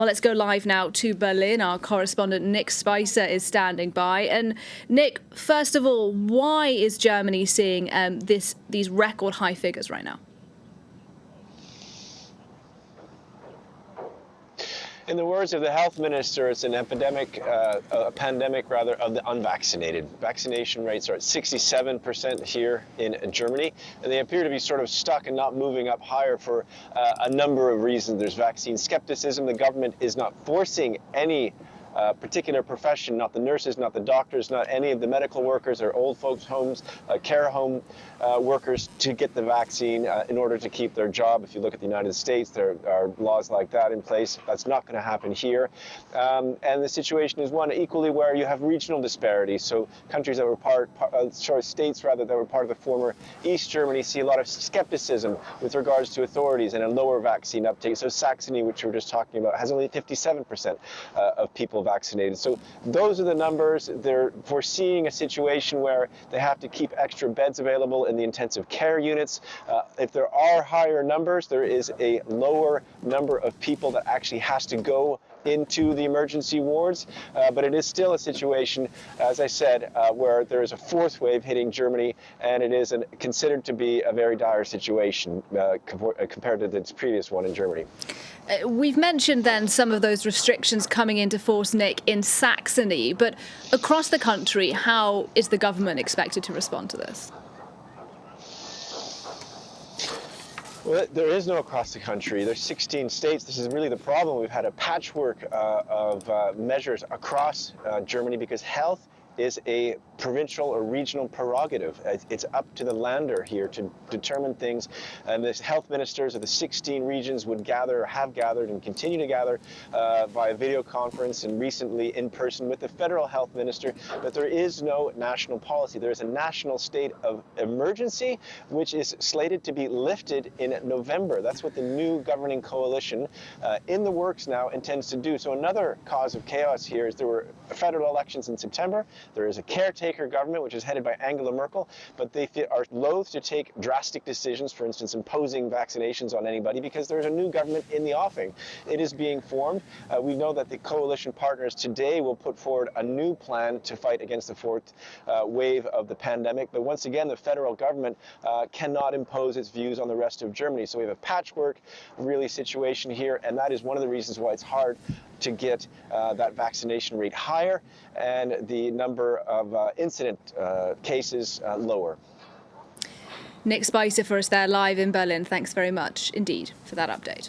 Well, let's go live now to Berlin. Our correspondent Nick Spicer is standing by. And Nick, first of all, why is Germany seeing these record high figures right now? In the words of the health minister, it's a pandemic of the unvaccinated. Vaccination rates are at 67% here in Germany, and they appear to be sort of stuck and not moving up higher for a number of reasons. There's vaccine skepticism. The government is not forcing any particular profession, not the nurses, not the doctors, not any of the medical workers or old folks' homes, care home workers to get the vaccine in order to keep their job. If you look at the United States, there are laws like that in place. That's not going to happen here. And the situation is one equally where you have regional disparities. So countries that were states rather, that were part of the former East Germany see a lot of skepticism with regards to authorities and a lower vaccine uptake. So Saxony, which we were just talking about, has only 57% of people vaccinated. So those are the numbers. They're foreseeing a situation where they have to keep extra beds available in the intensive care units. If there are higher numbers, there is a lower number of people that actually has to go into the emergency wards, but it is still a situation, as I said, where there is a fourth wave hitting Germany, and it is considered to be a very dire situation compared to the previous one in Germany. We've mentioned then some of those restrictions coming into force, Nick, in Saxony, but across the country, how is the government expected to respond to this? Well, there is no across the country. There's 16 states. This is really the problem. We've had a patchwork of measures across Germany because health is a provincial or regional prerogative. It's up to the lander here to determine things. And the health ministers of the 16 regions would gather, or have gathered, and continue to gather via video conference and recently in person with the federal health minister. But there is no national policy. There is a national state of emergency, which is slated to be lifted in November. That's what the new governing coalition in the works now intends to do. So another cause of chaos here is there were federal elections in September. There is a caretaker government, which is headed by Angela Merkel, but they are loath to take drastic decisions, for instance, imposing vaccinations on anybody, because there's a new government in the offing. It is being formed. We know that the coalition partners today will put forward a new plan to fight against the fourth wave of the pandemic. But once again, the federal government cannot impose its views on the rest of Germany. So we have a patchwork really situation here, and that is one of the reasons why it's hard to get that vaccination rate higher and the number of incident cases lower. Nick Spicer for us there live in Berlin. Thanks very much indeed for that update.